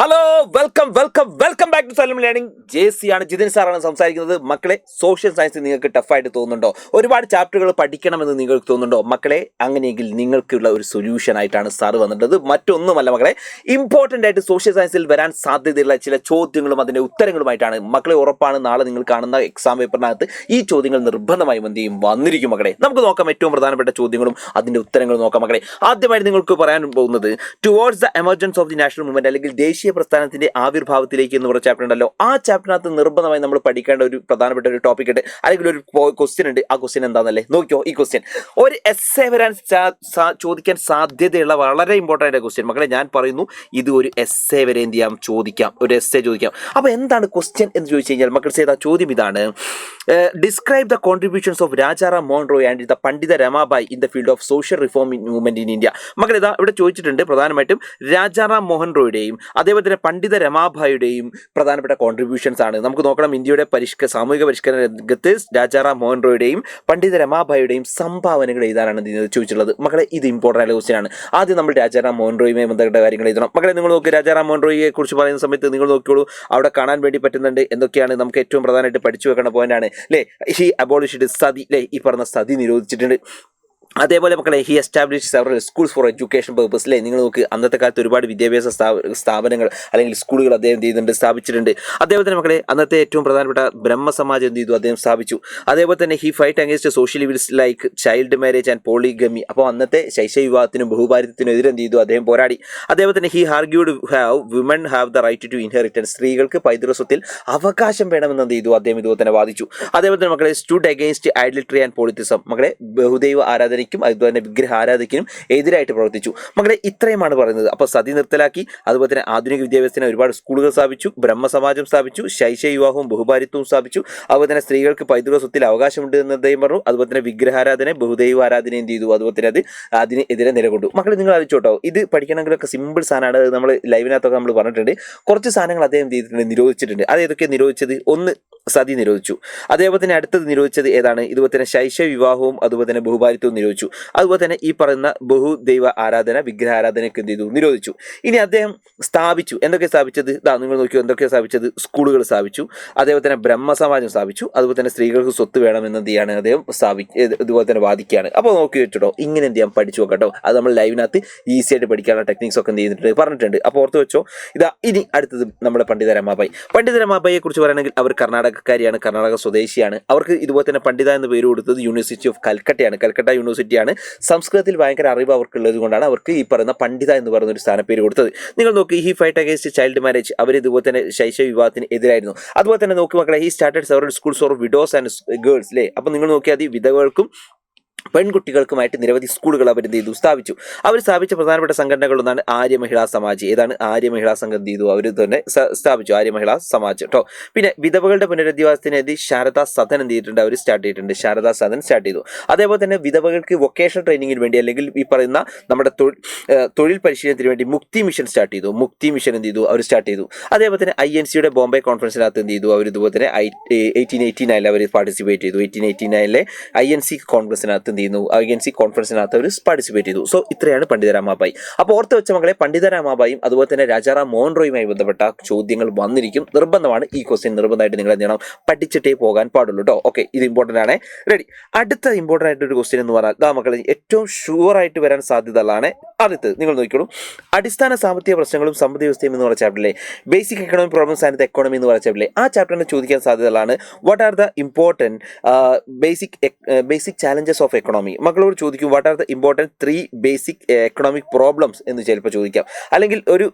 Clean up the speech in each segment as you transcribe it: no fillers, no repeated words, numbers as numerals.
Hello welcome back to Xylem learning. JC ആണ്, ജിതിൻ സാറാണ് സംസാരിക്കുന്നത്. മക്കളെ, സോഷ്യൽ സയൻസ് നിങ്ങൾക്ക് ടഫായിട്ട് തോന്നുന്നുണ്ടോ? ഒരുപാട് ചാപ്റ്ററുകൾ പഠിക്കണമെന്ന് നിങ്ങൾക്ക് തോന്നുന്നുണ്ടോ? മക്കളെ, അങ്ങനെയെങ്കിൽ നിങ്ങൾക്കുള്ള ഒരു സൊല്യൂഷൻ ആയിട്ടാണ് സാറ് വന്നിട്ടുള്ളത്. മറ്റൊന്നുമല്ല മക്കളെ, ഇമ്പോർട്ടൻ്റ് ആയിട്ട് സോഷ്യൽ സയൻസിൽ വരാൻ സാധ്യതയുള്ള ചില ചോദ്യങ്ങളും അതിൻ്റെ ഉത്തരങ്ങളുമായിട്ടാണ്. മക്കളെ, ഉറപ്പാണ് നാളെ നിങ്ങൾ കാണുന്ന എക്സാം പേപ്പറിനകത്ത് ഈ ചോദ്യങ്ങൾ നിർബന്ധമായും എന്ത് ചെയ്യും, വന്നിരിക്കും. മക്കളെ, നമുക്ക് നോക്കാം ഏറ്റവും പ്രധാനപ്പെട്ട ചോദ്യങ്ങളും അതിൻ്റെ ഉത്തരങ്ങളും നോക്കാം. മക്കളെ, ആദ്യമായിട്ട് നിങ്ങൾക്ക് പറയാൻ പോകുന്നത് towards the emergence of the national movement, അല്ലെങ്കിൽ ദേശീയ പ്രസ്ഥാനത്തിന്റെ ആവിർഭാവത്തിലേക്ക് എന്ന് പറഞ്ഞ ചാപ്റ്റർ ഉണ്ടല്ലോ. ആ ചാപ്റ്ററിനകത്ത് നിർബന്ധമായി നമ്മൾ പഠിക്കേണ്ട ഒരു പ്രധാനപ്പെട്ട ഒരു ടോപ്പിക് ഉണ്ട്, അല്ലെങ്കിൽ ഒരു ക്വസ്റ്റ്യൻ ഉണ്ട്. ആ ക്വസ്റ്റ്യൻ എന്താണെന്നല്ലേ നോക്കിയോ. ഈ ക്വസ്റ്റ്യൻ ഒരു എസ്സേ വരാൻ ചോദിക്കാൻ സാധ്യതയുള്ള വളരെ ഇമ്പോർട്ടൻ്റ് ആയ ക്വസ്റ്റ്യൻ. മക്കളെ, ഞാൻ പറയുന്നു, ഇത് ഒരു എസ്സേ വരെ എന്ത് ചെയ്യാം, ചോദിക്കാം, ഒരു എസ്സേ ചോദിക്കാം. അപ്പൊ എന്താണ് ക്വസ്റ്റ്യൻ എന്ന് ചോദിച്ചു കഴിഞ്ഞാൽ മക്കൾ ചെയ്ത ചോദ്യം ഇതാണ്: describe the contributions of Rajaram Mohan Roy and the Pandita Ramabai in the field of social reform movement in India. മക്കൾ, ഇതാ ഇവിടെ ചോദിച്ചിട്ടുണ്ട് പ്രധാനമായിട്ടും രാജാറാം മോഹൻ റോയുടെയും അതേപോലെ തന്നെ പണ്ഡിത രമാബായിയുടെയും പ്രധാനപ്പെട്ട കോൺട്രിബ്യൂഷൻസ് ആണ്. നമുക്ക് നോക്കണം, ഇന്ത്യയുടെ സാമൂഹിക പരിഷ്കരണ രംഗത്ത് രാജാറാം മോഹൻ റോയുടെയും പണ്ഡിത രമാബായിയുടെയും സംഭാവനകൾ എഴുതാനാണ് ചോദിച്ചിട്ടുള്ളത്. മക്കളെ, ഇത് ഇമ്പോർട്ടൻ്റ് ആയ ക്വസ്റ്റ്യൻ ആണ്. ആദ്യം നമ്മൾ രാജാറാം മോഹൻ റോയുമായി ബന്ധപ്പെട്ട കാര്യങ്ങൾ എഴുതണം. മക്കളെ, നിങ്ങൾ നോക്കി, രാജാറാം മോഹൻ റോയിയെ കുറിച്ച് പറയുന്ന സമയത്ത് നിങ്ങൾ നോക്കിയോളൂ, അവിടെ കാണാൻ വേണ്ടി പറ്റുന്നുണ്ട് എന്തൊക്കെയാണ് നമുക്ക് ഏറ്റവും പ്രധാനമായിട്ട് പഠിച്ചു വെക്കേണ്ട പോയിന്റ് ആണ് അല്ലേ. ഹി അബോളിഷ്ഡ് സതി, അല്ലേ, ഈ പറഞ്ഞ സതി നിരോധിച്ചിട്ടുണ്ട്. അതേപോലെ മക്കളെ, he establish several schools for education purpose, അല്ലേ. നിങ്ങൾ നോക്ക്, അന്നത്തെ കാലത്ത് ഒരുപാട് വിദ്യാഭ്യാസ സ്ഥാപനങ്ങൾ അല്ലെങ്കിൽ സ്കൂളുകൾ അദ്ദേഹം ചെയ്യുന്നുണ്ട്, സ്ഥാപിച്ചിട്ടുണ്ട്. അതേപോലെ തന്നെ മക്കളെ, അന്നത്തെ ഏറ്റവും പ്രധാനപ്പെട്ട ബ്രഹ്മസമാജം എന്ത് ചെയ്തു, അദ്ദേഹം സ്ഥാപിച്ചു. അതേപോലെ തന്നെ he fight against social evils like child marriage and polygamy. അപ്പോൾ അന്നത്തെ ശൈശവ വിവാഹത്തിനും ബഹുഭാരിത്വത്തിനും എതിരെ എന്ത് ചെയ്തു, അദ്ദേഹം പോരാടി. അതേപോലെ തന്നെ he argued women have the right to inheritance, സ്ത്രീകൾക്ക് പൈതൃക സ്വത്തിൽ അവകാശം വേണമെന്ന് എന്ത് ചെയ്തു, അദ്ദേഹം ഇതുപോലെ തന്നെ വാദിച്ചു. അതേപോലെ തന്നെ മക്കളെ, സ്റ്റുഡ് അഗേൻസ്റ്റ് ഐഡൽട്രി ആൻഡ് പോളിറ്റിസം, മക്കളെ ബഹുദൈവ ആരാധന അതുപോലെ തന്നെ വിഗ്രഹ ആരാധനയ്ക്കും എതിരായിട്ട് പ്രവർത്തിച്ചു. മക്കളെ, ഇത്രയുമാണ് പറയുന്നത്. അപ്പോൾ സതി നിർത്തലാക്കി, അതുപോലെ തന്നെ ആധുനിക വിദ്യാഭ്യാസത്തിന് ഒരുപാട് സ്കൂളുകൾ സ്ഥാപിച്ചു, ബ്രഹ്മസമാജം സ്ഥാപിച്ചു, ശൈശവ വിവാഹവും ബഹുഭാരിത്വവും സ്ഥാപിച്ചു. അതുപോലെ തന്നെ സ്ത്രീകൾക്ക് പൈതൃക സ്വത്തിൽ അവകാശമുണ്ട് എന്ന് അദ്ദേഹം പറഞ്ഞു. അതുപോലെ തന്നെ വിഗ്രഹാരാധന, ബഹുദൈവ ആരാധന എന്ത് ചെയ്തു, അതുപോലെ തന്നെ അതിന് എതിരെ നിലകൊണ്ടു. മക്കളെ, നിങ്ങൾ ആലോചിച്ചോട്ടോ, ഇത് പഠിക്കണമെങ്കിലൊക്കെ സിമ്പിൾ സാധനമാണ്. നമ്മൾ ലൈവിനകത്തൊക്കെ നമ്മൾ പറഞ്ഞിട്ടുണ്ട്. കുറച്ച് സാധനങ്ങൾ അദ്ദേഹം ചെയ്തിട്ടുണ്ട്, നിരോധിച്ചിട്ടുണ്ട്. അത് ഏതൊക്കെ നിരോധിച്ചത്? ഒന്ന്, സതി നിരോധിച്ചു. അതേപോലെ തന്നെ അടുത്തത് നിരോധിച്ചത് ഏതാണ്? ഇതുപോലെ തന്നെ ശൈശവ വിവാഹവും അതുപോലെ തന്നെ ബഹുഭാരിത്വവും നിരോധിച്ചു. അതുപോലെ തന്നെ ഈ പറയുന്ന ബഹുദൈവ ആരാധന, വിഗ്രഹാരാധനയൊക്കെ എന്ത് ചെയ്തു, നിരോധിച്ചു. ഇനി അദ്ദേഹം സ്ഥാപിച്ചു, എന്തൊക്കെ സ്ഥാപിച്ചത്? നിങ്ങൾ നോക്കിയോ, എന്തൊക്കെ സ്ഥാപിച്ചത്? സ്കൂളുകൾ സ്ഥാപിച്ചു, അതേപോലെ തന്നെ ബ്രഹ്മസമാജം സ്ഥാപിച്ചു, അതുപോലെ തന്നെ സ്ത്രീകൾക്ക് സ്വത്ത് വേണമെന്ന് എന്ത് ചെയ്യാണ്, അദ്ദേഹം ഇതുപോലെ തന്നെ വാദിക്കുകയാണ്. അപ്പോൾ നോക്കി വെച്ചിട്ടോ, ഇങ്ങനെ എന്ത് ചെയ്യാം, പഠിച്ചു നോക്കട്ടോ. അത് നമ്മൾ ലൈവിനകത്ത് ഈസി ആയിട്ട് പഠിക്കാനുള്ള ടെക്നിക്സ് ഒക്കെ എന്ത് ചെയ്തിട്ടുണ്ട്, പറഞ്ഞിട്ടുണ്ട്. അപ്പോൾ ഓർത്ത് വെച്ചോ. ഇനി അടുത്തത് നമ്മുടെ പണ്ഡിത രമാബായി. പണ്ഡിത രമാബായിയെ കുറിച്ച് പറയുകയാണെങ്കിൽ അവർ കർണാടകക്കാരിയാണ്, കർണാടക സ്വദേശിയാണ്. അവർക്ക് ഇതുപോലെ തന്നെ പണ്ഡിത എന്ന് പേര് കൊടുത്തത് യൂണിവേഴ്സിറ്റി ഓഫ് കൽക്കട്ടയാണ്. കൽക്കട്ട യൂണിവേഴ്സിറ്റിയാണ്. സംസ്കൃതത്തിൽ ഭയങ്കര അറിവ് അവർക്കുള്ളത് കൊണ്ടാണ് അവർക്ക് ഈ പറയുന്ന പണ്ഡിത എന്ന് പറയുന്ന ഒരു സ്ഥാനപ്പേര് കൊടുത്തത്. നിങ്ങൾ നോക്കി, he fight against child marriage, അവർ ഇതുപോലെ തന്നെ ശൈശവ വിവാഹത്തിന് എതിരായിരുന്നു. അതുപോലെ തന്നെ നോക്കി മക്കളെ, he started several schools for widows and girls, അല്ലേ. അപ്പോൾ നിങ്ങൾ നോക്കിയാൽ അത് വിധവകൾക്കും പെൺകുട്ടികൾക്കുമായിട്ട് നിരവധി സ്കൂളുകൾ അവർ എന്ത് ചെയ്തു, സ്ഥാപിച്ചു. അവർ സ്ഥാപിച്ച പ്രധാനപ്പെട്ട സംഘടനകളൊന്നാണ് ആര്യ മഹിളാ സമാജ്. ഏതാണ് ആര്യ മഹിളാ സംഘം? എന്ത് ചെയ്തു, അവർ തന്നെ സ്ഥാപിച്ചു, ആര്യ മഹിളാ സമാജ് കേട്ടോ. പിന്നെ വിധവകളുടെ പുനരധിവാസത്തിനെതിരെ ശാരദാ സദൻ എന്ത് ചെയ്തിട്ടുണ്ട്, അവർ സ്റ്റാർട്ട് ചെയ്തിട്ടുണ്ട്. ശാരദാ സദൻ സ്റ്റാർട്ട് ചെയ്തു. അതേപോലെ തന്നെ വിധവകൾക്ക് വൊക്കേഷണൽ ട്രെയിനിങ്ങിന് വേണ്ടി, അല്ലെങ്കിൽ ഈ പറയുന്ന നമ്മുടെ തൊഴിൽ പരിശീലനത്തിന് വേണ്ടി മുക്തി മിഷൻ സ്റ്റാർട്ട് ചെയ്തു. മുക്തി മിഷൻ എന്ത് ചെയ്തു, അവർ സ്റ്റാർട്ട് ചെയ്തു. അതേപോലെ തന്നെ INCയുടെ ബോംബെ കോൺഫറൻസിനകത്ത് എന്ത് ചെയ്തു, അവർ ഇതുപോലെ തന്നെ 1889 അവർ പാർട്ടിസിപ്പേറ്റ് ചെയ്തു. 1889 INC കോൺഗ്രസിനകത്ത് INC കോൺഫറൻസിനകത്ത് അവർ പാർട്ടിസിപ്പേറ്റ് ചെയ്തു. സോ ഇത്രയാണ് പണ്ഡിത രമാബായി. അപ്പോൾ ഓർത്ത് വെച്ച മക്കളെ, പണ്ഡിത രമാബായും അതുപോലെ തന്നെ രാജാറാം മോഹൻ റോയുമായി ബന്ധപ്പെട്ട ചോദ്യങ്ങൾ വന്നിരിക്കും. നിർബന്ധമാണ് ഈ ക്വസ്റ്റ്യൻ, നിർബന്ധമായിട്ട് നിങ്ങൾ എന്ത് ചെയ്യണം, പഠിച്ചിട്ടേ പോകാൻ പാടുള്ളൂ കേട്ടോ. ഓക്കെ, ഇത് ഇമ്പോർട്ടൻ്റ് ആണ്. റെഡി. അടുത്ത ഇമ്പോർട്ടൻ്റ് ആയിട്ടൊരു ക്വസ്റ്റ്യൻ എന്ന് പറഞ്ഞാൽ മക്കളെ, ഏറ്റവും ഷുവർ ആയിട്ട് വരാൻ സാധ്യതയുള്ളതാണ്. അടുത്തത് നിങ്ങൾ നോക്കിക്കോളൂ, അടിസ്ഥാന സാമ്പത്തിക പ്രശ്നങ്ങളും സമ്പദ് വ്യവസ്ഥയും എന്ന് പറഞ്ഞ ചാപ്റ്ററിലെ basic economic problems and economy എന്ന് പറഞ്ഞ ചാപ്റ്ററിലെ ആ ചാപ്റ്ററിന് ചോദിക്കാൻ സാധ്യതയുള്ളതാണ് what are the important basic challenges of economy. മക്കളോട് ചോദിക്കും, what are the important 3 basic economic problems എന്ന് ചിലപ്പോൾ ചോദിക്കാം. അല്ലെങ്കിൽ ഒരു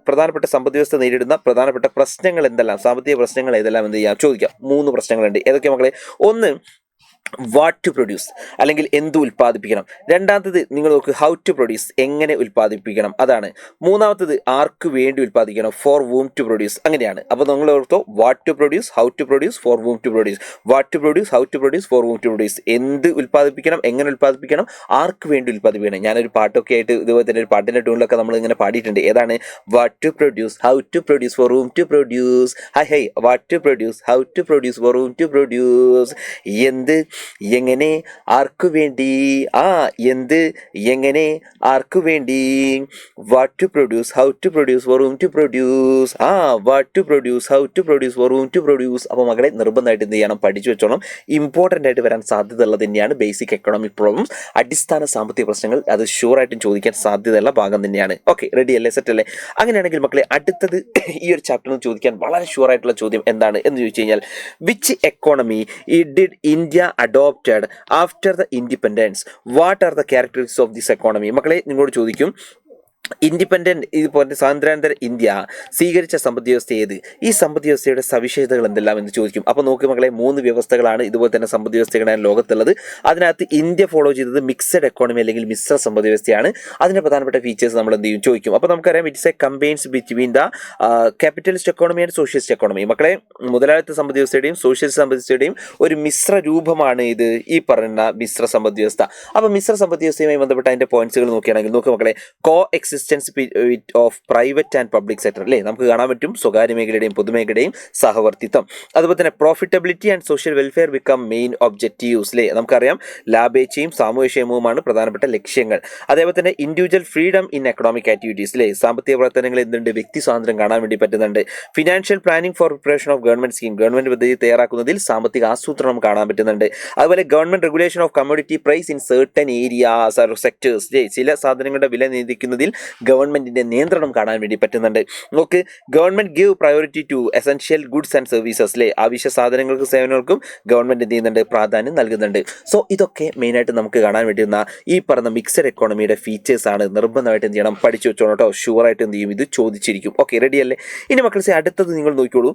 പ്രധാനപ്പെട്ട സമ്പദ് വ്യവസ്ഥ നേരിടുന്ന പ്രധാനപ്പെട്ട പ്രശ്നങ്ങൾ എന്തെല്ലാം, സാമ്പത്തിക പ്രശ്നങ്ങൾ ഏതെല്ലാം എന്ന് ചോദിക്കാം. 3 പ്രശ്നങ്ങളുണ്ട്. ഏതൊക്കെ മക്കളെ? ഒന്ന്, വാട്ട് ടു പ്രൊഡ്യൂസ്, അല്ലെങ്കിൽ എന്ത് ഉൽപ്പാദിപ്പിക്കണം. രണ്ടാമത്തത് നിങ്ങൾ നോക്ക്, ഹൗ ടു പ്രൊഡ്യൂസ്, എങ്ങനെ ഉൽപ്പാദിപ്പിക്കണം, അതാണ്. മൂന്നാമത്തത് ആർക്ക് വേണ്ടി ഉൽപ്പാദിക്കണം, ഫോർ വൂം ടു പ്രൊഡ്യൂസ്, അങ്ങനെയാണ്. അപ്പോൾ നിങ്ങൾ ഓർത്തോ, what to produce, how to produce, for whom to produce. What to produce, how to produce, for whom to produce. എന്ത് ഉൽപ്പാദിപ്പിക്കണം, എങ്ങനെ ഉൽപ്പാദിപ്പിക്കണം, ആർക്ക് വേണ്ടി ഉൽപ്പാദിപ്പിക്കണം. ഞാനൊരു പാട്ടൊക്കെ ആയിട്ട് ഇതുപോലെ തന്നെ ഒരു പാട്ടിൻ്റെ ട്യൂണിലൊക്കെ നമ്മൾ ഇങ്ങനെ പാടിയിട്ടുണ്ട്. ഏതാണ്? What to produce, how to produce, for whom to produce. ഹൈ what to produce, how to produce, for whom to produce. എന്ത് എങ്ങനെ ആർക്കു വേണ്ടി, എന്ത്, എങ്ങനെ, ആർക്കു വേണ്ടി, what to produce, how to produce, for whom to produce, what to produce, how to produce, for whom to produce. അപ്പോൾ മകളെ നിർബന്ധമായിട്ട് എന്ത് ചെയ്യണം, പഠിച്ചു വെച്ചോണം. ഇമ്പോർട്ടൻ്റ് ആയിട്ട് വരാൻ സാധ്യതയുള്ളത് തന്നെയാണ് ബേസിക് എക്കണോമിക് പ്രോബ്ലംസ്, അടിസ്ഥാന സാമ്പത്തിക പ്രശ്നങ്ങൾ. അത് ഷുവറായിട്ടും ചോദിക്കാൻ സാധ്യതയുള്ള ഭാഗം തന്നെയാണ്. ഓക്കെ, റെഡി അല്ലേ, സെറ്റ് അല്ലേ? അങ്ങനെയാണെങ്കിൽ മക്കളെ അടുത്തത് ഈ ഒരു ചാപ്റ്ററിൽ ചോദിക്കാൻ വളരെ ഷുവർ ആയിട്ടുള്ള ചോദ്യം എന്താണ് എന്ന് ചോദിച്ചു കഴിഞ്ഞാൽ, which economy did India adopted after the independence, what are the characteristics of this economy. മക്കളെ നിങ്ങളോട് ചോദിക്കും, ഇൻഡിപെൻഡൻറ്റ് ഇതുപോലെ സ്വാതന്ത്ര്യാനന്തര ഇന്ത്യ സ്വീകരിച്ച സമ്പദ് വ്യവസ്ഥ ഏത്, ഈ സമ്പദ് വ്യവസ്ഥയുടെ സവിശേഷതകൾ എന്തെല്ലാം എന്ന് ചോദിക്കും. അപ്പോൾ നോക്കി മക്കളെ, 3 വ്യവസ്ഥകളാണ് ഇതുപോലെ തന്നെ സമ്പദ് വ്യവസ്ഥകളാണ് ലോകത്തുള്ളത്. അതിനകത്ത് ഇന്ത്യ ഫോളോ ചെയ്തത് മിക്സഡ് എക്കോണമി അല്ലെങ്കിൽ മിശ്ര സമ്പദ് വ്യവസ്ഥയാണ്. അതിൻ്റെ പ്രധാനപ്പെട്ട ഫീച്ചേഴ്സ് നമ്മൾ എന്ത് ചെയ്യും ചോദിക്കും. അപ്പോൾ നമുക്കറിയാം, it's A combines between the capitalist economy and socialist economy. മക്കളെ, മുതലാളിത്ത സമ്പദ് വ്യവസ്ഥയുടെയും സോഷ്യലിസ്റ്റ് സമ്പദ് വ്യവസ്ഥയുടെയും ഒരു മിശ്ര രൂപമാണ് ഇത്, ഈ പറയുന്ന മിശ്ര സമ്പദ് വ്യവസ്ഥ. അപ്പോൾ മിശ്ര സമ്പദ് വ്യവസ്ഥയുമായി ബന്ധപ്പെട്ട അതിൻ്റെ പോയിന്റ്സുകൾ നോക്കുകയാണെങ്കിൽ നോക്കുക മക്കളെ, കോ existence of private and public sector അല്ലേ, നമുക്ക് കാണാൻ പറ്റും സ്വകാര്യ മേഖലയുടെയും പൊതുമേഖലയുടെയും സഹവർത്തിത്വം. അതുപോലെ തന്നെ profitability and social welfare become main objectives അല്ലേ, നമുക്കറിയാം ലാഭേച്ഛയും സാമൂഹ്യക്ഷേമവുമാണ് പ്രധാനപ്പെട്ട ലക്ഷ്യങ്ങൾ. അതേപോലെ തന്നെ individual freedom in economic activities അല്ലേ, സാമ്പത്തിക പ്രവർത്തനങ്ങൾ എന്തുണ്ട്, വ്യക്തി സ്വാതന്ത്ര്യം കാണാൻ വേണ്ടി പറ്റുന്നുണ്ട്. Financial planning for preparation of government scheme, government പദ്ധതി തയ്യാറാക്കുന്നതിൽ സാമ്പത്തിക ആസൂത്രണം കാണാൻ പറ്റുന്നുണ്ട്. അതുപോലെ government regulation of commodity price in certain areas sectors, ചില സാധനങ്ങളുടെ വില നിയന്ത്രിക്കുന്നതിൽ ഗവൺമെന്റിന്റെ നിയന്ത്രണം കാണാൻ വേണ്ടി പറ്റുന്നുണ്ട്. നോക്ക്, government give priority to essential goods and services അല്ലേ, ആവശ്യ സാധനങ്ങൾക്കും സേവനങ്ങൾക്കും ഗവൺമെന്റ് എന്ത് ചെയ്യുന്നുണ്ട്, പ്രാധാന്യം നൽകുന്നുണ്ട്. സോ ഇതൊക്കെ മെയിനായിട്ട് നമുക്ക് കാണാൻ വേണ്ടിയിരുന്ന ഈ പറഞ്ഞ മിക്സഡ് എക്കോണമിയുടെ ഫീച്ചേഴ്സ് ആണ്. നിർബന്ധമായിട്ട് എന്ത് ചെയ്യണം, പഠിച്ചു വെച്ചോണം കേട്ടോ. ഷുവറായിട്ട് എന്ത് ചെയ്യും, ഇത് ചോദിച്ചിരിക്കും. ഓക്കെ, റെഡി അല്ലേ? ഇനി മക്കളെ അടുത്തത് നിങ്ങൾ നോക്കിക്കോളൂ.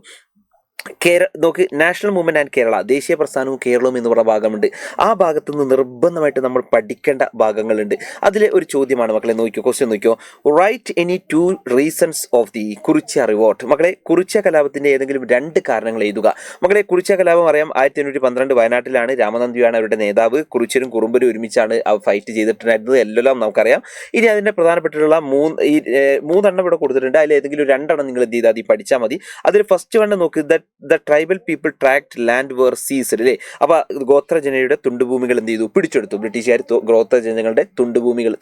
നോക്ക്, നാഷണൽ മൂവ്മെന്റ് ആൻഡ് കേരള, ദേശീയ പ്രസ്ഥാനവും കേരളവും എന്ന് പറഞ്ഞ ഭാഗമുണ്ട്. ആ ഭാഗത്തു നിന്ന് നിർബന്ധമായിട്ട് നമ്മൾ പഠിക്കേണ്ട ഭാഗങ്ങളുണ്ട്. അതിലെ ഒരു ചോദ്യമാണ് മക്കളെ, നോക്കിയോ, ക്വസ്റ്റ്യൻ നോക്കിയോ, write any 2 reasons of the Kurichya revolt. മക്കളെ, കുറിച്യ കലാപത്തിന്റെ ഏതെങ്കിലും 2 കാരണങ്ങൾ എഴുതുക. മക്കളെ, കുറിച്യ കലാപം അറിയാം, 1812 വയനാട്ടിലാണ്. രാമനന്ദിയാണ് അവരുടെ നേതാവ്. കുറിച്യരും കുറുമ്പരും ഒരുമിച്ചാണ് ഫൈറ്റ് ചെയ്തിട്ടുണ്ടായിരുന്നത്, എല്ലാം നമുക്കറിയാം. ഇനി അതിന്റെ പ്രധാനപ്പെട്ടിട്ടുള്ള 3 എണ്ണം ഇവിടെ കൊടുത്തിട്ടുണ്ട്. അതിൽ ഏതെങ്കിലും 2 എണ്ണം നിങ്ങൾ എന്ത് ചെയ്താൽ മതി, പഠിച്ചാൽ മതി. അതിൽ ഫസ്റ്റ് വണ്ണം നോക്ക്, the tribal people tract land were seized അല്ലേ. അപ്പൊ ഗോത്രജനയുടെ തുണ്ടുഭൂമികൾ എന്ത് ചെയ്തു, പിടിച്ചെടുത്തു ബ്രിട്ടീഷുകാർ. ഗോത്രജനങ്ങളുടെ തുണ്ടുഭൂമി അല്ല,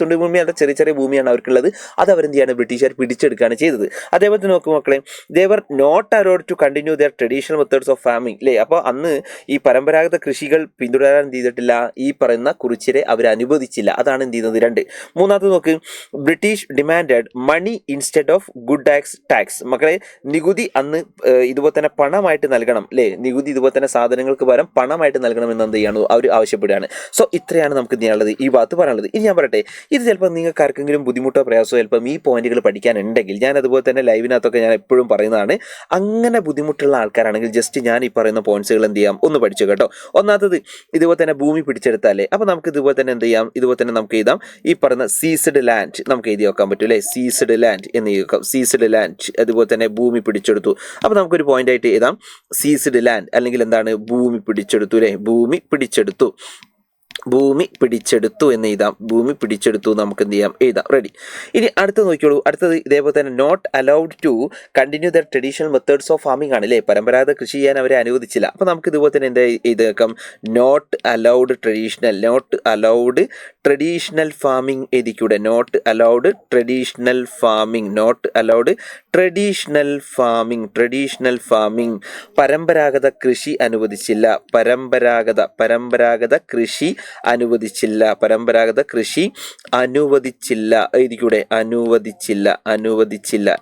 ചെറിയ ചെറിയ ഭൂമിയാണ് അവർക്കുള്ളത്. അത് അവരെന്ത് ചെയ്യാണ്, ബ്രിട്ടീഷുകാർ പിടിച്ചെടുക്കുകയാണ് ചെയ്തത്. അതേപോലെ തന്നെ നോക്കും മക്കളെ, they were not allowed to continue their traditional methods of farming അല്ലേ. അപ്പോൾ അന്ന് ഈ പരമ്പരാഗത കൃഷികൾ പിന്തുടരാൻ എന്ത് ചെയ്തിട്ടില്ല, ഈ പറയുന്ന കുറിച്യരെ അവർ അനുവദിച്ചില്ല. അതാണ് എന്ത് ചെയ്യുന്നത് 2. മൂന്നാമത് നോക്ക്, British demanded money instead of good tax. മക്കളെ, നികുതി അന്ന് ഇതുപോലെ തന്നെ പണമായിട്ട് നൽകണം അല്ലേ, നികുതി ഇതുപോലെ തന്നെ സാധനങ്ങൾക്ക് പകരം പണമായിട്ട് നൽകണം എന്ന് എന്ത് ചെയ്യണോ അവർ ആവശ്യപ്പെടുകയാണ്. സോ ഇത്രയാണ് നമുക്ക് ചെയ്യാനുള്ളത്, ഈ ഭാഗത്ത് പറയാനുള്ളത്. ഇനി ഞാൻ പറയട്ടെ, ഇത് ചിലപ്പോൾ നിങ്ങൾക്ക് ആർക്കെങ്കിലും ബുദ്ധിമുട്ടോ പ്രയാസമോ ചിലപ്പം ഈ പോയിന്റുകൾ പഠിക്കാനുണ്ടെങ്കിൽ, ഞാൻ അതുപോലെ തന്നെ ലൈവിനകത്തൊക്കെ ഞാൻ എപ്പോഴും പറയുന്നതാണ്, അങ്ങനെ ബുദ്ധിമുട്ടുള്ള ആൾക്കാരാണെങ്കിൽ ജസ്റ്റ് ഞാൻ ഈ പറയുന്ന പോയിന്റ്സുകൾ എന്ത് ചെയ്യാം, ഒന്ന് പഠിച്ചു കേട്ടോ. ഒന്നാമത്തത് ഇതുപോലെ തന്നെ ഭൂമി പിടിച്ചെടുത്താലേ, അപ്പോൾ നമുക്ക് ഇതുപോലെ തന്നെ എന്ത് ചെയ്യാം, ഇതുപോലെ തന്നെ നമുക്ക് എഴുതാം, ഈ പറയുന്ന സീസ്ഡ് ലാൻഡ് നമുക്ക് എഴുതി വെക്കാൻ പറ്റും അല്ലേ, സീസ്ഡ് ലാൻഡ് എന്ന് എഴുതി വെക്കാം. സീസ്ഡ് ലാൻഡ്, അതുപോലെ തന്നെ ഭൂമി പിടിച്ചെടുത്തു. അപ്പോൾ നമുക്കൊരു പോയിന്റ് ആയിട്ട് എഴുതാം, സീസ്ഡ് ലാൻഡ് അല്ലെങ്കിൽ എന്താണ്, ഭൂമി പിടിച്ചെടുത്തു അല്ലേ, ഭൂമി പിടിച്ചെടുത്തു എന്ന് എഴുതാം. ഭൂമി പിടിച്ചെടുത്തു നമുക്ക് എന്ത് ചെയ്യാം, എഴുതാം. റെഡി. ഇനി അടുത്ത് നോക്കിയോളൂ. അടുത്തത് ഇതേപോലെ തന്നെ not allowed to continue their traditional methods of farming ആണ് അല്ലേ, പരമ്പരാഗത കൃഷി ചെയ്യാൻ അവരെ അനുവദിച്ചില്ല. അപ്പോൾ നമുക്ക് ഇതുപോലെ തന്നെ എന്താ എഴുതേക്കാം, നോട്ട് അലൗഡ് ട്രഡീഷണൽ ഫാമിംഗ് എഴുതിക്കൂടെ, നോട്ട് അലൗഡ് ട്രഡീഷണൽ ഫാമിംഗ്. പരമ്പരാഗത കൃഷി അനുവദിച്ചില്ല, പരമ്പരാഗത കൃഷി എഴുതിക്കൂടെ, അനുവദിച്ചില്ല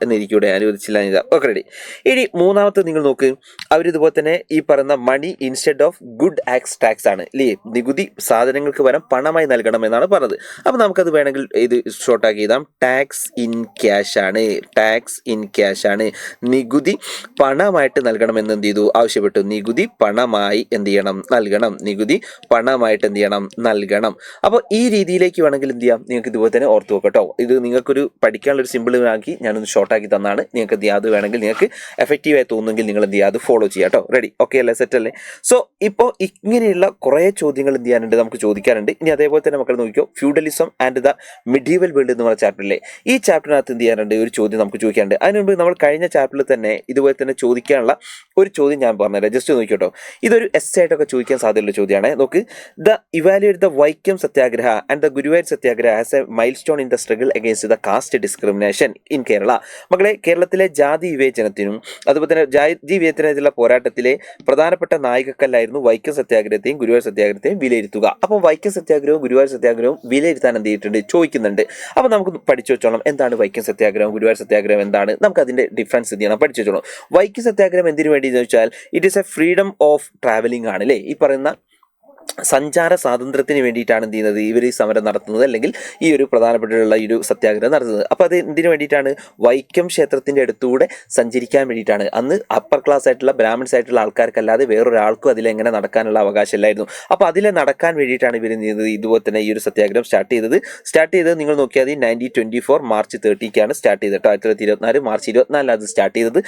എന്നിരിക്കൂടെ, അനുവദിച്ചില്ല എഴുതാം. Okay, ready. ഇനി മൂന്നാമത്തെ നിങ്ങൾ നോക്ക്, അവരിതുപോലെ തന്നെ ഈ പറയുന്ന മണി ഇൻസ്റ്റെഡ് ഓഫ് ഗുഡ് ടാക്സ് ആണ് അല്ലേ, നികുതി സാധനങ്ങൾക്ക് പകരം പണമായി നൽകണം എന്നാണ് പറഞ്ഞത്. അപ്പോൾ നമുക്കത് വേണമെങ്കിൽ ഇത് ഷോർട്ടാക്കി എഴുതാം, ടാക്സ് ഇൻ ക്യാഷ് ആണ്. നികുതി പണമായിട്ട് നൽകണമെന്ന് എന്ത് ചെയ്തു, ആവശ്യപ്പെട്ടു. നികുതി പണമായി എന്ത് ചെയ്യണം, നൽകണം. നൽകണം. അപ്പോൾ ഈ രീതിയിലേക്ക് വേണമെങ്കിൽ എന്ത് ചെയ്യാം, നിങ്ങൾക്ക് ഇതുപോലെ തന്നെ ഓർത്ത് വെക്കാം കേട്ടോ. ഇത് നിങ്ങൾക്കൊരു പഠിക്കാനുള്ളൊരു സിമ്പിൾ ആക്കി ഞാനൊന്ന് ഷോർട്ടാക്കി തന്നാണ്. നിങ്ങൾക്ക് എന്ത് ചെയ്യാം, അത് വേണമെങ്കിൽ നിങ്ങൾക്ക് എഫക്റ്റീവായി തോന്നുമെങ്കിൽ നിങ്ങൾ എന്ത് ചെയ്യുക, അത് ഫോളോ ചെയ്യുക കേട്ടോ. റെഡി? ഓക്കെ അല്ലേ? സെറ്റ് അല്ലേ? സോ ഇപ്പോൾ ഇങ്ങനെയുള്ള കുറേ ചോദ്യങ്ങൾ എന്ത് ചെയ്യാനുണ്ട്, നമുക്ക് ചോദിക്കാറുണ്ട്. ഇനി അതേപോലെ തന്നെ മക്കൾ നോക്കിയോ, feudalism and the medieval world എന്ന് പറഞ്ഞ ചാപ്റ്ററിലെ ഈ ചാപ്റ്ററിനകത്ത് എന്ത് ചെയ്യാനുണ്ട്, ഒരു ചോദ്യം നമുക്ക് ചോദിക്കാറുണ്ട്. അതിന് മുമ്പ് നമ്മൾ കഴിഞ്ഞ ചാപ്റ്ററിൽ തന്നെ ഇതുപോലെ തന്നെ ചോദിക്കാനുള്ള ഒരു ചോദ്യം ഞാൻ പറഞ്ഞുതരാം. ജസ്റ്റ് നോക്കിയോട്ടോ. ഇതൊരു എസ് ആയിട്ടൊക്കെ ചോദിക്കാൻ സാധ്യതയുള്ള ചോദ്യമാണ്. നോക്ക്, the evaluate the Vaikom Satyagraha and the Guruvayur Satyagraha as A mile stone in the struggle against the caste discrimination in Kerala. മക്കളെ, കേരളത്തിലെ ജാതി വിവേചനത്തിനും അതുപോലെ തന്നെ ജാതി വിവേചനത്തിലുള്ള പോരാട്ടത്തിലെ പ്രധാനപ്പെട്ട നായികക്കല്ലായിരുന്നു വൈക്കം സത്യാഗ്രഹത്തെയും ഗുരുവായൂർ സത്യാഗ്രഹത്തെയും വിലയിരുത്തുക. അപ്പം വൈക്കം സത്യാഗ്രഹവും ഗുരുവായൂർ സത്യാഗ്രഹവും വിലയിരുത്താൻ എന്ത് ചെയ്തിട്ടുണ്ട്, ചോദിക്കുന്നുണ്ട്. അപ്പം നമുക്ക് പഠിച്ചു വെച്ചോളാം, എന്താണ് വൈക്കം സത്യാഗ്രഹം, ഗുരുവായൂർ സത്യാഗ്രഹം എന്താണ്, നമുക്ക് അതിന്റെ ഡിഫറൻസ് എന്ത് ചെയ്യണം, പഠിച്ചു വെച്ചോളാം. വൈക്കം സത്യാഗ്രഹം എന്തിനു വേണ്ടി എന്ന് വെച്ചാൽ it is A freedom of travelling ആണ് അല്ലേ. ഈ പറയുന്ന സഞ്ചാര സ്വാതന്ത്ര്യത്തിന് വേണ്ടിയിട്ടാണ് എന്ത് ചെയ്യുന്നത്, ഇവർ ഈ സമരം നടത്തുന്നത്, അല്ലെങ്കിൽ ഈ ഒരു പ്രധാനപ്പെട്ടുള്ള ഈ ഒരു സത്യാഗ്രഹം നടത്തുന്നത്. അപ്പോൾ അത് എന്തിനു വേണ്ടിയിട്ടാണ്, വൈക്കം ക്ഷേത്രത്തിൻ്റെ അടുത്തൂടെ സഞ്ചരിക്കാൻ വേണ്ടിയിട്ടാണ്. അന്ന് അപ്പർ ക്ലാസ് ആയിട്ടുള്ള ബ്രാഹ്മിൻസ് ആയിട്ടുള്ള ആൾക്കാർക്കല്ലാതെ വേറൊരാൾക്കും അതിലെങ്ങനെ നടക്കാനുള്ള അവകാശമില്ലായിരുന്നു. അപ്പോൾ അതിലെ നടക്കാൻ വേണ്ടിയിട്ടാണ് ഇവർ എന്ത് ചെയ്യുന്നത്, ഇതുപോലെ തന്നെ ഈ ഒരു സത്യാഗ്രഹം സ്റ്റാർട്ട് ചെയ്തത് നിങ്ങൾ നോക്കിയാൽ 1924 മാർച്ച് 30 സ്റ്റാർട്ട് ചെയ്തിട്ട് 1924 മാർച്ച് 24 അത് സ്റ്റാർട്ട് ചെയ്തത്.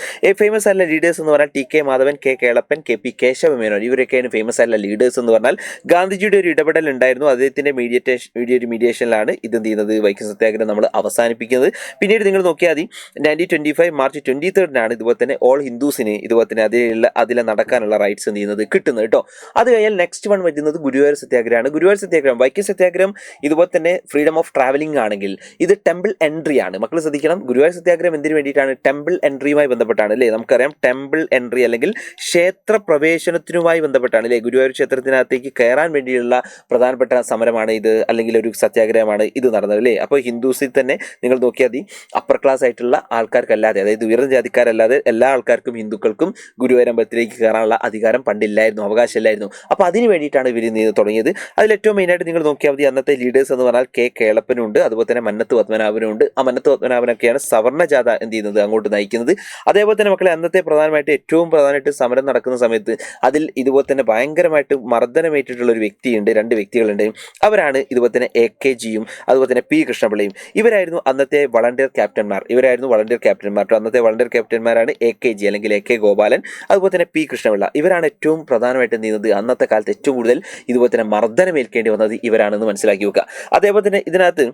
ഫേമസ് ആയിട്ടുള്ള ലീഡേഴ്സ് എന്ന് പറഞ്ഞാൽ T K. Madhavan, K. Kelappan, K P. Kesava Menon, ഇവരൊക്കെയാണ് ഫേമസ് ആയിട്ടുള്ള ലീഡേഴ്സ് എന്ന് പറഞ്ഞാൽ. ഗാന്ധിജിയുടെ ഒരു ഇടപെടൽ ഉണ്ടായിരുന്നു, അദ്ദേഹത്തിന്റെ മീഡിയേഷനിലാണ് ഇത് എന്ത് ചെയ്യുന്നത്, വൈക്കം സത്യാഗ്രഹം നമ്മൾ അവസാനിപ്പിക്കുന്നത്. പിന്നീട് നിങ്ങൾ നോക്കിയാൽ മതി 1925 മാർച്ച് 23 ഇതുപോലെ തന്നെ ഓൾ ഹിന്ദുസിന് ഇതുപോലെ തന്നെ അതിലെ നടക്കാനുള്ള റൈറ്റ്സ് എന്ത് ചെയ്യുന്നത്, കിട്ടുന്നത് കേട്ടോ. അത് കഴിഞ്ഞാൽ നെക്സ്റ്റ് വൺ വരുന്നത് ഗുരുവായൂർ സത്യാഗ്രഹമാണ്. ഗുരുവായൂർ സത്യാഗ്രഹം, വൈക്കം സത്യാഗ്രഹം ഇതുപോലെ തന്നെ ഫ്രീഡം ഓഫ് ട്രാവലിംഗ് ആണെങ്കിൽ ഇത് ടെമ്പിൾ എൻട്രി ആണ്. മക്കൾ ശ്രദ്ധിക്കണം, ഗുരുവായൂർ സത്യാഗ്രഹം എന്തിനു വേണ്ടിയിട്ടാണ്, ടെമ്പിൾ എൻട്രിയുമായി ബന്ധപ്പെട്ടാണ് അല്ലേ. നമുക്കറിയാം ടെമ്പിൾ എൻട്രി അല്ലെങ്കിൽ ക്ഷേത്ര പ്രവേശനത്തിനുമായി ബന്ധപ്പെട്ടാണ് അല്ലേ. ഗുരുവായൂർ ക്ഷേത്രത്തിനകത്തേക്ക് കയറാൻ വേണ്ടിയുള്ള പ്രധാനപ്പെട്ട സമരമാണ് ഇത്, അല്ലെങ്കിൽ ഒരു സത്യാഗ്രഹമാണ് ഇത് നടന്നത് അല്ലേ. അപ്പോൾ ഹിന്ദുസിൽ തന്നെ നിങ്ങൾ നോക്കിയാൽ മതി, അപ്പർ ക്ലാസ് ആയിട്ടുള്ള ആൾക്കാർക്കല്ലാതെ, അതായത് ഉയർന്ന ജാതിക്കാരല്ലാതെ എല്ലാ ആൾക്കാർക്കും, ഹിന്ദുക്കൾക്കും ഗുരുവായൂർ അമ്പലത്തിലേക്ക് കയറാനുള്ള അധികാരം പണ്ടില്ലായിരുന്നു, അവകാശമില്ലായിരുന്നു. അപ്പോൾ അതിന് വേണ്ടിയിട്ടാണ് ഇവർ തുടങ്ങിയത്. അതിൽ ഏറ്റവും മെയിനായിട്ട് നിങ്ങൾ നോക്കിയാൽ മതി, അന്നത്തെ ലീഡേഴ്സ് എന്ന് പറഞ്ഞാൽ കെ. കേളപ്പനുണ്ട്, അതുപോലെ തന്നെ മന്നത്ത് പത്മനാഭനും ഉണ്ട്. ആ മന്നത്ത് പത്മനാഭനൊക്കെയാണ് സവർണ്ണ ജാഥ എന്ത് ചെയ്യുന്നത്, അങ്ങോട്ട് നയിക്കുന്നത്. അതേപോലെ തന്നെ മക്കളെ, അന്നത്തെ ഏറ്റവും പ്രധാനമായിട്ട് സമരം നടക്കുന്ന സമയത്ത് അതിൽ ഇതുപോലെ തന്നെ ഭയങ്കരമായിട്ട് മർദ്ദനമേറ്റിട്ടുള്ള ഒരു വ്യക്തിയുണ്ട്, രണ്ട് വ്യക്തികളുണ്ട്. അവരാണ് ഇതുപോലെ തന്നെ A.K. ജിയും അതുപോലെ തന്നെ P. കൃഷ്ണപിള്ളയും. ഇവരായിരുന്നു അന്നത്തെ വളണ്ടിയർ ക്യാപ്റ്റന്മാർ. അന്നത്തെ വളണ്ടിയർ ക്യാപ്റ്റന്മാരാണ് A.K. ജി അല്ലെങ്കിൽ A.K. ഗോപാലൻ, അതുപോലെ തന്നെ P. കൃഷ്ണപിള്ള. ഇവരാണ് ഏറ്റവും പ്രധാനമായിട്ട് എന്ത് ചെയ്യുന്നത്, അന്നത്തെ കാലത്ത് ഏറ്റവും കൂടുതൽ ഇതുപോലെ തന്നെ മർദ്ദനമേൽക്കേണ്ടി വന്നത് ഇവരാണെന്ന് മനസ്സിലാക്കി വെക്കുക. അതേപോലെ തന്നെ ഇതിനകത്ത്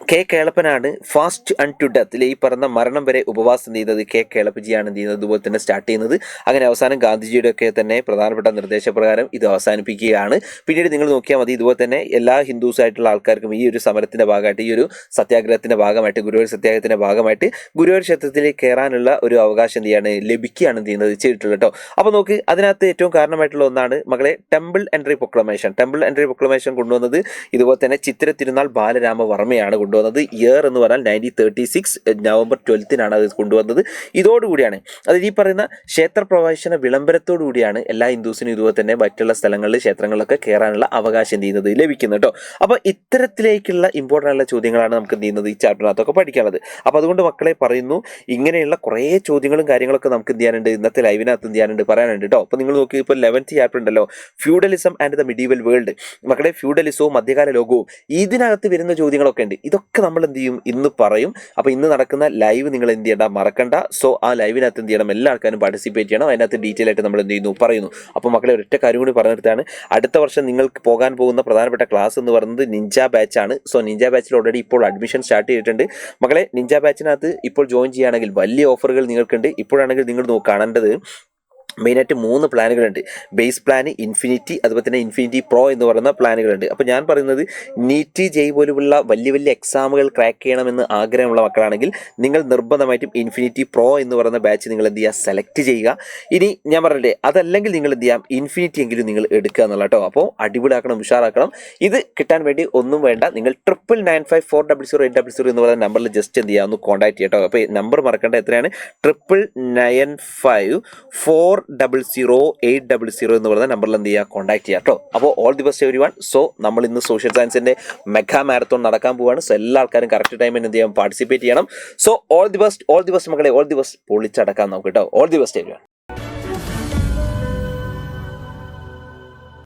കെ. കേളപ്പനാണ് ഫാസ്റ്റ് അൺ ടു ഡെത്ത്, ഈ പറഞ്ഞ മരണം വരെ ഉപവാസം ചെയ്തത് കെ. കേളപ്പജിയാണ് എന്ത് ചെയ്യുന്നത്, ഇതുപോലെ തന്നെ സ്റ്റാർട്ട് ചെയ്യുന്നത്. അങ്ങനെ അവസാനം ഗാന്ധിജിയുടെ ഒക്കെ തന്നെ പ്രധാനപ്പെട്ട നിർദ്ദേശപ്രകാരം ഇത് അവസാനിപ്പിക്കുകയാണ്. പിന്നീട് നിങ്ങൾ നോക്കിയാൽ മതി, ഇതുപോലെ തന്നെ എല്ലാ ഹിന്ദുസ് ആയിട്ടുള്ള ആൾക്കാർക്കും ഈ ഒരു സമരത്തിന്റെ ഭാഗമായിട്ട്, ഈ ഒരു സത്യാഗ്രഹത്തിന്റെ ഭാഗമായിട്ട്, ഗുരുവായൂർ സത്യാഗ്രഹത്തിന്റെ ഭാഗമായിട്ട് ഗുരുവായൂർ ക്ഷേത്രത്തിലേക്ക് കയറാനുള്ള ഒരു അവകാശം എന്ത് ചെയ്യാണ്, ലഭിക്കുകയാണ് എന്ത് ചെയ്യുന്നത്, ചെയ്തിട്ടുള്ളത് കേട്ടോ. അപ്പോൾ നോക്ക്, അതിനകത്ത് ഏറ്റവും കാരണമായിട്ടുള്ള ഒന്നാണ് മകളെ ടെമ്പിൾ എൻട്രി പ്രൊക്ലമേഷൻ കൊണ്ടുവന്നത് ഇതുപോലെ തന്നെ ചിത്തിര തിരുനാൾ ബാലരാമവർമ്മയാണ് കൊണ്ടുവന്നത്. ഇയർ എന്ന് പറഞ്ഞാൽ 1936 നവംബർ 12 അത് കൊണ്ടുവന്നത്. ഇതോടുകൂടിയാണ്, അതായത് ഈ പറയുന്ന ക്ഷേത്രപ്രവേശന വിളംബരത്തോടു കൂടിയാണ് എല്ലാ ഹിന്ദുസിനും ഇതുപോലെ തന്നെ മറ്റുള്ള സ്ഥലങ്ങളിൽ ക്ഷേത്രങ്ങളിലൊക്കെ കയറാനുള്ള അവകാശം എന്ത് ചെയ്യുന്നത്, ലഭിക്കുന്നത് കേട്ടോ. അപ്പോൾ ഇത്തരത്തിലേക്കുള്ള ഇമ്പോർട്ടൻ്റ് ആയിട്ടുള്ള ചോദ്യങ്ങളാണ് നമുക്ക് എന്ത് ചെയ്യുന്നത്, ഈ ചാപ്റ്ററിനകത്തൊക്കെ പഠിക്കാനുള്ളത്. അപ്പോൾ അതുകൊണ്ട് മക്കളെ പറയുന്നു, ഇങ്ങനെയുള്ള കുറേ ചോദ്യങ്ങളും കാര്യങ്ങളൊക്കെ നമുക്ക് എന്ത് ചെയ്യാനുണ്ട്, ഇന്നത്തെ ലൈവിനകത്ത് എന്ത് ചെയ്യാനുണ്ട്, പറയാനുണ്ട് കേട്ടോ. അപ്പോൾ നിങ്ങൾ നോക്കി, ഇപ്പോൾ 11th ചാപ്റ്റർ ഉണ്ടല്ലോ, feudalism and the medieval world. മക്കളെ, ഫ്യൂഡലിസവും മധ്യകാല ലോകവും ഇതിനകത്ത് വരുന്ന ചോദ്യങ്ങളൊക്കെ ഉണ്ട്. ഇതൊക്കെ നമ്മൾ എന്ത് ചെയ്യും, ഇന്ന് പറയും. അപ്പോൾ ഇന്ന് നടക്കുന്ന ലൈവ് നിങ്ങൾ എന്ത് ചെയ്യണ്ട, മറക്കണ്ട. സോ ആ ലൈവിനകത്ത് എന്ത് ചെയ്യണം, എല്ലാ ആൾക്കാരും പാർട്ടിസിപ്പേറ്റ് ചെയ്യണം. അതിനകത്ത് ഡീറ്റെയിൽ ആയിട്ട് നമ്മൾ എന്ത് ചെയ്യുന്നു, പറയുന്നു. അപ്പോൾ മക്കളെ, ഒരൊറ്റ കാര്യം കൂടി പറഞ്ഞിട്ടാണ്, അടുത്ത വർഷം നിങ്ങൾക്ക് പോകാൻ പോകുന്ന പ്രധാനപ്പെട്ട ക്ലാസ് എന്ന് പറയുന്നത് നിഞ്ച ബാച്ചാണ്. സോ നിഞ്ച ബാച്ചിൽ ഓൾറെഡി ഇപ്പോൾ അഡ്മിഷൻ സ്റ്റാർട്ട് ചെയ്തിട്ടുണ്ട്. മക്കളെ, നിഞ്ച ബാച്ചിനകത്ത് ഇപ്പോൾ ജോയിൻ ചെയ്യുകയാണെങ്കിൽ വലിയ ഓഫറുകൾ നിങ്ങൾക്കുണ്ട്. ഇപ്പോഴാണെങ്കിൽ നിങ്ങൾ കാണേണ്ടത് മെയിനായിട്ട് 3 പ്ലാനുകളുണ്ട്. ബേസ് പ്ലാൻ, ഇൻഫിനിറ്റി, അതുപോലെ തന്നെ ഇൻഫിനിറ്റി പ്രോ എന്ന് പറയുന്ന പ്ലാനുകളുണ്ട്. അപ്പോൾ ഞാൻ പറയുന്നത്, നീറ്റ് ജെയ് പോലുള്ള വലിയ എക്സാമുകൾ ക്രാക്ക് ചെയ്യണമെന്ന് ആഗ്രഹമുള്ള മക്കളാണെങ്കിൽ നിങ്ങൾ നിർബന്ധമായിട്ടും ഇൻഫിനിറ്റി പ്രോ എന്ന് പറയുന്ന ബാച്ച് നിങ്ങൾ എന്ത് ചെയ്യുക, സെലക്ട് ചെയ്യുക. ഇനി ഞാൻ പറഞ്ഞില്ലേ, അതല്ലെങ്കിൽ നിങ്ങൾ എന്ത് ചെയ്യാം, ഇൻഫിനിറ്റി എങ്കിലും നിങ്ങൾ എടുക്കുക എന്നുള്ള കേട്ടോ. അപ്പോൾ അടിപൊളിയാക്കണം, ഉഷാറാക്കണം. ഇത് കിട്ടാൻ വേണ്ടി ഒന്നും വേണ്ട, നിങ്ങൾ 9995400800 എന്ന് പറയുന്ന നമ്പറിൽ ജസ്റ്റ് എന്ത് ചെയ്യുക, ഒന്ന് കോൺടാക്ട് ചെയ്യാം കേട്ടോ. അപ്പോൾ നമ്പർ മറക്കേണ്ട, എത്രയാണ്, 9995400800 എന്ന് പറയുന്ന നമ്പറിൽ എന്ത് ചെയ്യുക, കോൺടാക്ട് ചെയ്യുക കേട്ടോ. അപ്പോൾ all the best everyone. So നമ്മൾ ഇന്ന് സോഷ്യൽ സയൻസിന്റെ മെഗാ മാരത്തോൺ നടക്കാൻ പോവുകയാണ്. സോ എല്ലാ ആൾക്കാരും കറക്റ്റ് ടൈമിന് എന്ത് ചെയ്യാം, പാർട്ടിസിപ്പേറ്റ് ചെയ്യണം. സോ ഓൾ ദി ബെസ്റ്റ് മക്കളെ, ഓൾ ദി ബെസ്റ്റ്. പൊളിച്ചടക്കാൻ നോക്ക് കേട്ടോ. All the best everyone.